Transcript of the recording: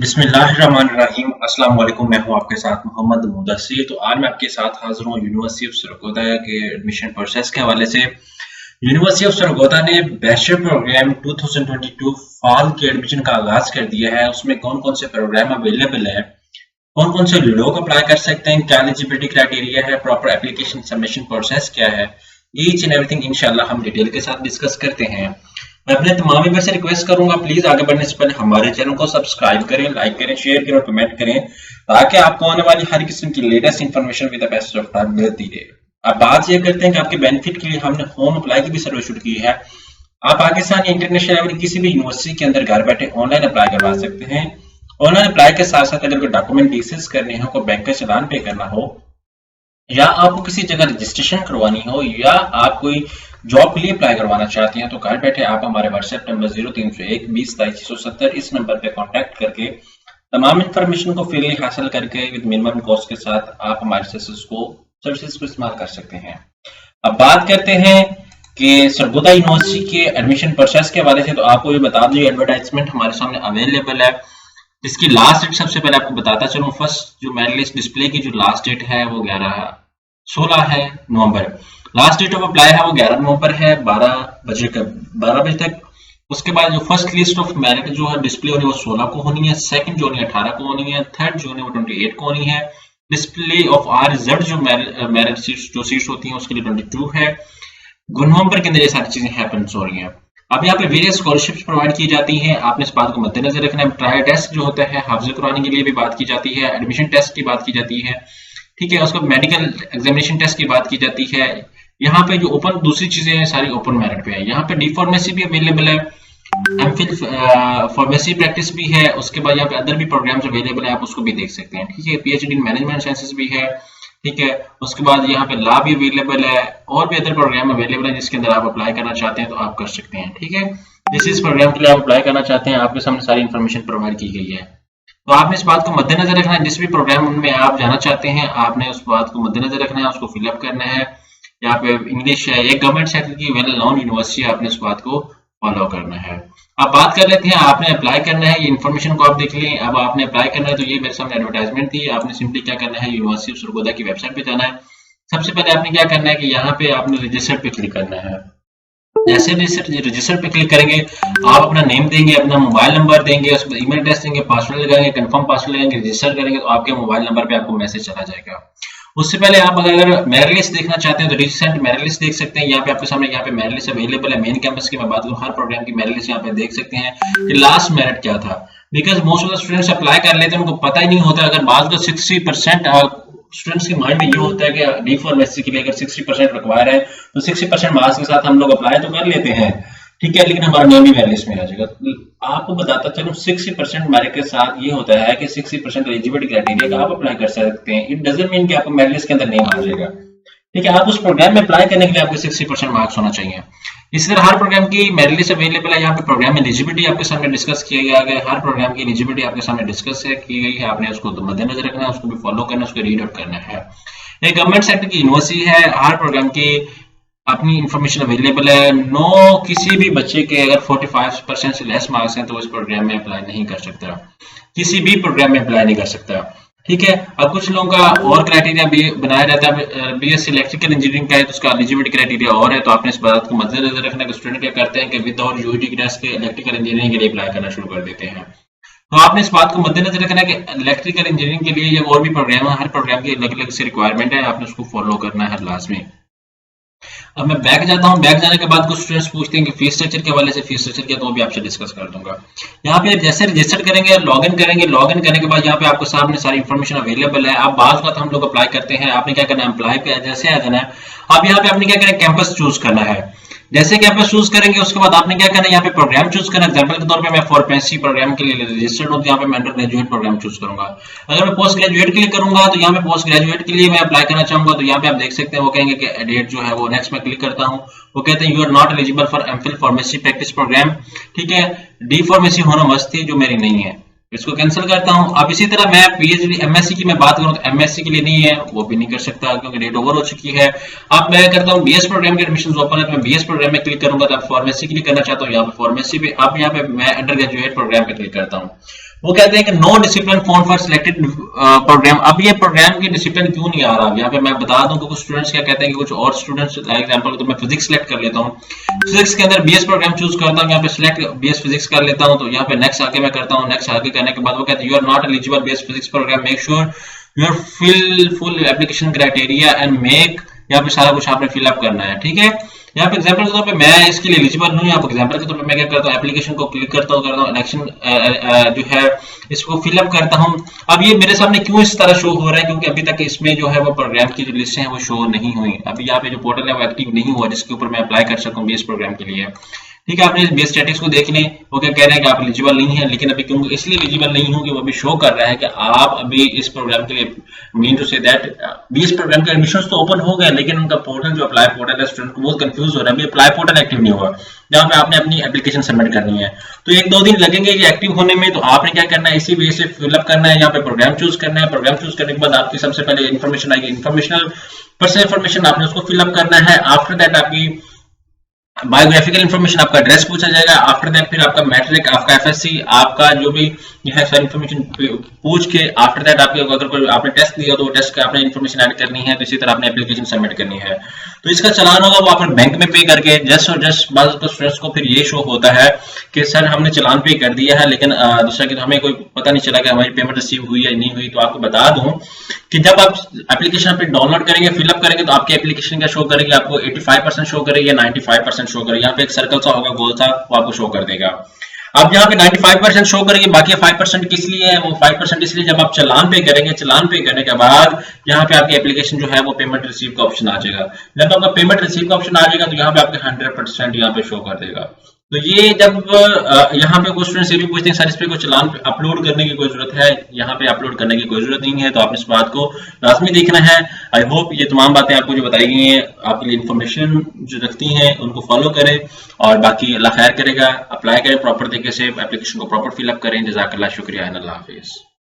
बिस्मिल्लाहिर्रहमानिर्रहीम। अस्सलाम वालेकुम। मैं हूं आपके साथ मोहम्मद मुदस्सिर। तो आज मैं आपके साथ हाजिर हूं यूनिवर्सिटी ऑफ सरगोदा के एडमिशन प्रोसेस के हवाले से। यूनिवर्सिटी ऑफ सरगोदा ने बैचलर प्रोग्राम 2022 फॉल के एडमिशन का आगाज कर दिया है। उसमें कौन कौन से प्रोग्राम अवेलेबल है, कौन कौन से लोग अप्लाई कर सकते हैं, क्या एलिजिबिलिटी क्राइटेरिया है, प्रॉपर एप्लीकेशन सबमिशन प्रोसेस क्या है, ईच एंड एवरीथिंग इंशाल्लाह हम डिटेल के साथ डिस्कस करते हैं। मैं अपने तमाम मेंबर से रिक्वेस्ट करूंगा, प्लीज आगे बढ़ने से पहले हमारे चैनल को सब्सक्राइब करें, लाइक करें, शेयर करें और कमेंट करें, ताकि आपको आने वाली हर किस्म की latest information with the best of time मिलती रहे। अब बात यह करते हैं कि आपके बेनिफिट के लिए हमने होम अप्लाई की भी सर्विस शुरू की है। आप पाकिस्तान या इंटरनेशनल लेवल किसी भी यूनिवर्सिटी के अंदर घर बैठे ऑनलाइन अप्लाई करवा सकते हैं। ऑनलाइन अप्लाई के साथ साथ अगर कोई डॉक्यूमेंट बेसिस करने हो, कोई बैंक का चालान पे करना हो, या आपको किसी जगह रजिस्ट्रेशन करवानी हो, या आप कोई जॉब के लिए अप्लाई करवाना चाहते हैं, तो घर बैठे आप हमारे व्हाट्सएप नंबर 0301 20 23 670 इस नंबर पे कांटेक्ट करके तमाम इंफॉर्मेशन को फ्रीली हासिल करके विद मिनिमम कॉस्ट के साथ आप हमारे सर्विसेज को इस्तेमाल कर सकते हैं। अब बात करते हैं कि सरगोदा यूनिवर्सिटी के एडमिशन प्रोसेस के हवाले से। तो आपको ये बता दूं, एडवर्टाइजमेंट हमारे सामने अवेलेबल है, जिसकी लास्ट डेट सबसे पहले आपको बताता चलूं। फर्स्ट जो मेरिट लिस्ट डिस्प्ले की जो लास्ट डेट है वो 16 है नवंबर। लास्ट डेट ऑफ अप्लाई है वो 11 नवंबर है 12 बजे तक। उसके बाद जो फर्स्ट लिस्ट ऑफ मेरिट जो है डिस्प्ले होनी है वो 16 को होनी है, सेकंड जो होनी है 18 को होनी है, थर्ड जो होनी है वो 28 को होनी है। डिस्प्ले ऑफ आर रिजल्ट जो मेरिट सीट्स होती हैं उसके लिए 22 है। नवंबर के अंदर ये सारी चीजें हैपन हो रही हैं। अब यहाँ पे वेरियस स्कॉलरशिप्स प्रोवाइड की जाती हैं, आपने इस बात को मद्देनजर रखना है। ट्रायल टेस्ट जो होता है हाफिज कराने के लिए भी बात की जाती है, एडमिशन टेस्ट की बात की जाती है, ठीक है। उसके बाद मेडिकल एग्जामिनेशन टेस्ट की बात की जाती है। यहाँ पे जो ओपन दूसरी चीजें हैं सारी ओपन मेरिट पे है। यहाँ पे डी फार्मेसी भी अवेलेबल है, एमफिल फार्मेसी प्रैक्टिस भी है। उसके बाद यहाँ पे अदर भी प्रोग्राम्स अवेलेबल है, आप उसको भी देख सकते हैं, ठीक है। पीएचडी इन मैनेजमेंट साइंसेस भी है, ठीक है। उसके बाद यहाँ पे लॉ भी अवेलेबल है, और भी अदर प्रोग्राम अवेलेबल है जिसके अंदर आप अप्लाई करना चाहते हैं तो आप कर सकते हैं, ठीक है। जिस इस प्रोग्राम के लिए आप अप्लाई करना चाहते हैं आपके सामने सारी इन्फॉर्मेशन प्रोवाइड की गई है। तो आपने इस बात को मद्देनजर रखना है, जिस भी प्रोग्राम में आप जाना चाहते हैं आपने उस बात को मद्देनजर रखना है, उसको फिलअप करना है। यहाँ पे इंग्लिश है, एक गवर्नमेंट सेक्टर की वेल नोन यूनिवर्सिटी, आपने उस बात को फॉलो करना है। अब बात कर लेते हैं, आपने अप्लाई करना है, ये इन्फॉर्मेशन को आप देख लें। अब आपने अप्लाई करना है तो ये मेरे सामने एडवर्टाइजमेंट थी। आपने सिंपली क्या करना है, यूनिवर्सिटी ऑफ सरगोदा की वेबसाइट पे जाना है। सबसे पहले आपने क्या करना है कि यहाँ पे आपने रजिस्टर पे क्लिक करना है। जैसे रजिस्टर पे क्लिक करेंगे आप अपना नेम देंगे, अपना मोबाइल नंबर देंगे, उसके बाद ईमेल एड्रेस देंगे, पासवर्ड लगाएंगे, कंफर्म पासवर्ड लगाएंगे, रजिस्टर करेंगे तो आपके मोबाइल नंबर पे आपको मैसेज चला जाएगा। उससे पहले आप अगर मेरिट लिस्ट देखना चाहते हैं तो रिसेंट मेरिट लिस्ट देख सकते हैं। यहाँ पे आपके सामने यहाँ पे मेरिट लिस्ट अवेलेबल है। मेन कैंपस की मैं बात करूँ, हर प्रोग्राम की मेरिट लिस्ट यहाँ पे देख सकते हैं कि लास्ट मेरिट क्या था। Because most of the students apply कर लेते हैं, उनको पता ही नहीं होता। अगर बात का 60% स्टूडेंट्स के माइंड में ये होता है कि डी फार्मेसी के लिए अगर 60% रिक्वायर है तो 60% मार्क्स के साथ हम लोग अप्लाई तो कर लेते हैं, ठीक है, लेकिन हमारा नेम भी मेरिट लिस्ट में आ जाएगा। आपको बताता चलूं 60% मेरिट के साथ ये होता है कि 60% एलिजिबिलिटी क्राइटेरिया का आप अप्लाई कर सकते हैं। इट डजंट मीन कि आपको मेरिट लिस्ट के अंदर नेम आ जाएगा, ठीक है। आप उस प्रोग्राम में अप्लाई करने के लिए आपके 60% मार्क्स होना चाहिए। इसी तरह हर प्रोग्राम की मेरिट लिस्ट अवेलेबल है। यहाँ पे प्रोग्राम एलिजिबिलिटी आपके सामने डिस्कस किया गया है, हर प्रोग्राम की एलिजिबिलिटी आपके सामने डिस्कस की गई है। आपने उसको मद्देनजर रखना है, उसको भी फॉलो करना है, उसको रीड आउट करना है। एक गवर्नमेंट सेक्टर की यूनिवर्सिटी है, हर प्रोग्राम की अपनी इंफॉर्मेशन अवेलेबल है। नो किसी भी बच्चे के अगर 45% से लेस मार्क्स हैं तो इस प्रोग्राम में अप्लाई नहीं कर सकता, किसी भी प्रोग्राम में अप्लाई नहीं कर सकता, ठीक है। अब कुछ लोगों का और क्राइटेरिया भी बनाया जाता है। बीएससी इलेक्ट्रिकल इंजीनियरिंग का है तो उसका एलिजिबिलिटी क्राइटेरिया और है, तो आपने इस बात को मद्देनजर रखना कि स्टूडेंट क्या करते हैं कि विद और यूजी क्लास के इलेक्ट्रिकल इंजीनियरिंग के लिए अप्लाई करना शुरू कर देते हैं। तो आपने इस बात को मद्देनजर रखना है कि इलेक्ट्रिकल इंजीनियरिंग के लिए या और भी प्रोग्राम है, हर प्रोग्राम की अलग अलग से रिक्वायरमेंट है, आपने उसको फॉलो करना है लाजमी। अब मैं बैक जाता हूं। बैक जाने के बाद कुछ स्टूडेंट्स पूछते हैं कि फीस स्ट्रक्चर के हवाले से, फीस स्ट्रक्चर क्या, तो वो भी आपसे डिस्कस कर दूंगा। यहाँ पे जैसे रजिस्टर करेंगे, लॉगिन करेंगे, लॉगिन करने के बाद यहाँ पे आपको सामने सारी इन्फॉर्मेशन अवेलेबल है। अब बात हम लोग अप्लाई करते हैं, आपने क्या करना है, अप्लाई पे जैसे आ जाना है। अब यहाँ पे आपने क्या करना है, कैंपस चूज करना है। जैसे कैंपस चूज करेंगे उसके बाद आपने क्या करना है, यहाँ पे प्रोग्राम चूज करना है। एग्जांपल के तौर पे मैं फॉर्मेसी प्रोग्राम के लिए रजिस्टर्ड हूं तो यहाँ पे मैं अंडर ग्रेजुएट प्रोग्राम चूज करूंगा। अगर मैं पोस्ट ग्रेजुएट के लिए करूंगा तो यहाँ पे पोस्ट ग्रेजुएट के लिए मैं अप्लाई करना चाहूंगा तो यहाँ पे आप देख सकते हैं वो कहेंगे कि डेट जो है वो नेक्स्ट में क्लिक करता हूँ, वो कहते हैं you are not eligible for MPhil pharmacy practice program, ठीक है। डी फार्मेसी होना मस्ट थी जो मेरी नहीं है, इसको कैंसिल करता हूं। अब इसी तरह मैं पीएचडी एमएससी की मैं बात करूं तो एमएससी के लिए नहीं है, वो भी नहीं कर सकता क्योंकि डेट ओवर हो चुकी है। अब मैं करता हूं बीएस प्रोग्राम के एडमिशन ओपन है तो मैं बीएस प्रोग्राम में क्लिक करूंगा, तो आप फार्मेसी के लिए करना चाहता हूं यहाँ पे फार्मेसी पे। अब यहाँ पे मैं अंडर ग्रेजुएट प्रोग्राम पे क्लिक करता हूँ। वो कहते हैं कि no discipline found for selected program. अब ये प्रोग्राम की डिसिप्लिन क्यों नहीं आ रहा, यहाँ पे मैं बता दूं कि कुछ स्टूडेंट्स क्या कहते हैं कि कुछ और स्टूडेंट्स एग्जांपल तो मैं फिजिक्स सेलेक्ट कर लेता हूँ, फिजिक्स के अंदर बीएस प्रोग्राम चूज करता हूँ, यहाँ पे सिलेक्ट बीएस फिजिक्स कर लेता हूँ, तो यहाँ पे नेक्स्ट आके मैं करता हूँ। नेक्स्ट आगे करने के बाद वो कहते हैं you are not eligible BS physics program, make sure your full application criteria and make, यहाँ पे सारा कुछ आपने फिल अप करना है, ठीक है। यहाँ पे एग्जांपल के तौर पे मैं इसके लिए एलिजिबल नहीं हूँ, यहाँ पे एग्जांपल के तौर पे मैं क्या करता हूँ, एप्लीकेशन को क्लिक करता हूँ इलेक्शन जो है इसको फिलअप करता हूँ। अब ये मेरे सामने क्यों इस तरह शो हो रहा है, क्योंकि अभी तक इसमें जो है वो प्रोग्राम की जो लिस्ट है वो शो नहीं हुई। अभी यहाँ पे जो पोर्टल है वो एक्टिव नहीं हुआ जिसके ऊपर मैं अप्लाई कर सकूँ बीएस प्रोग्राम के लिए, ठीक है। आपने बेस स्टैटिक्स को देख लें, वो क्या कह रहे हैं कि आप एलिजिबल नहीं है, लेकिन अभी क्यों इसलिए एलिजिबल नहीं हूँ कि वो अभी शो कर रहा है कि आप अभी इस प्रोग्राम के लिए mean to say that BS program के एडमिशंस तो ओपन हो गए, लेकिन उनका पोर्टल जो अप्लाई पोर्टल है स्टूडेंट को बहुत कंफ्यूज हो रहा है, अभी अप्लाई पोर्टल एक्टिव नहीं हुआ जहाँ पे आपने अपनी एप्लीकेशन सबमिट करनी है। तो 1-2 दिन लगेंगे ये एक्टिव होने में, तो आपने क्या करना है, इसी वे से फिलअप करना है, यहाँ पे प्रोग्राम चूज करना है। प्रोग्राम चूज करने के बाद आपकी सबसे पहले इन्फॉर्मेशन आएगी, इन्फॉर्मेशनल पर्सनल इन्फॉर्मेशन आपने उसको फिलअप करना है। आफ्टर दैट आपकी बायोग्राफिकल इन्फॉर्मेशन, आपका एड्रेस पूछा जाएगा। आफ्टर दैट फिर आपका मैट्रिक, आपका एफएससी, आपका जो भी है सारी इन्फॉर्मेशन पूछ के आफ्टर दैट आपके अगर कोई आपने टेस्ट दिया तो वो टेस्ट का आपने इन्फॉर्मेशन ऐड करनी है, तो इसी तरह आपने एप्लीकेशन सबमिट करनी है। तो इसका चालान होगा वो आपने बैंक में पे करके जस्ट और जस्ट बाद स्टूडेंट्स को फिर ये शो होता है कि सर हमने चालान पे कर दिया है, लेकिन दूसरा कि हमें कोई पता नहीं चला कि हमारी पेमेंट रिसीव हुई या नहीं हुई। तो आपको बता दूं कि जब आप एप्लीकेशन पे डाउनलोड करेंगे फिलअप करेंगे तो आपके एप्लीकेशन का शो करेगी, आपको 85% शो करेगी या 95% शो करेगी। यहाँ पे एक सर्कल सा होगा गोल सा, वो आपको शो कर देगा। अब यहाँ पे 95% शो करेगी, बाकी 5% किस लिए है, वो 5% इसलिए जब आप चालान पे करेंगे, चालान पे करने के बाद यहाँ पे आपकी एप्लीकेशन जो है वो पेमेंट रिसीव का ऑप्शन आ जाएगा। जब आपका पेमेंट रिसीव का ऑप्शन आ जाएगा तो यहाँ पे आपके 100% यहाँ पे शो कर देगा। तो ये जब यहाँ पे कुछ स्टूडेंट्स ये भी पूछते हैं सर इस पे कोई चालान अपलोड करने की कोई जरूरत है, यहाँ पे अपलोड करने की कोई जरूरत नहीं है, तो आपने इस बात को लाजमी देखना है। आई होप ये तमाम बातें आपको जो बताई गई हैं आपके लिए इन्फॉर्मेशन जो रखती हैं उनको फॉलो करें, और बाकी अल्लाह खैर करेगा। अप्लाई करें प्रॉपर तरीके से, एप्लीकेशन को प्रॉपर फिलअप करें। जज़ाकल्लाह, शुक्रिया, अल्लाह हाफिज़।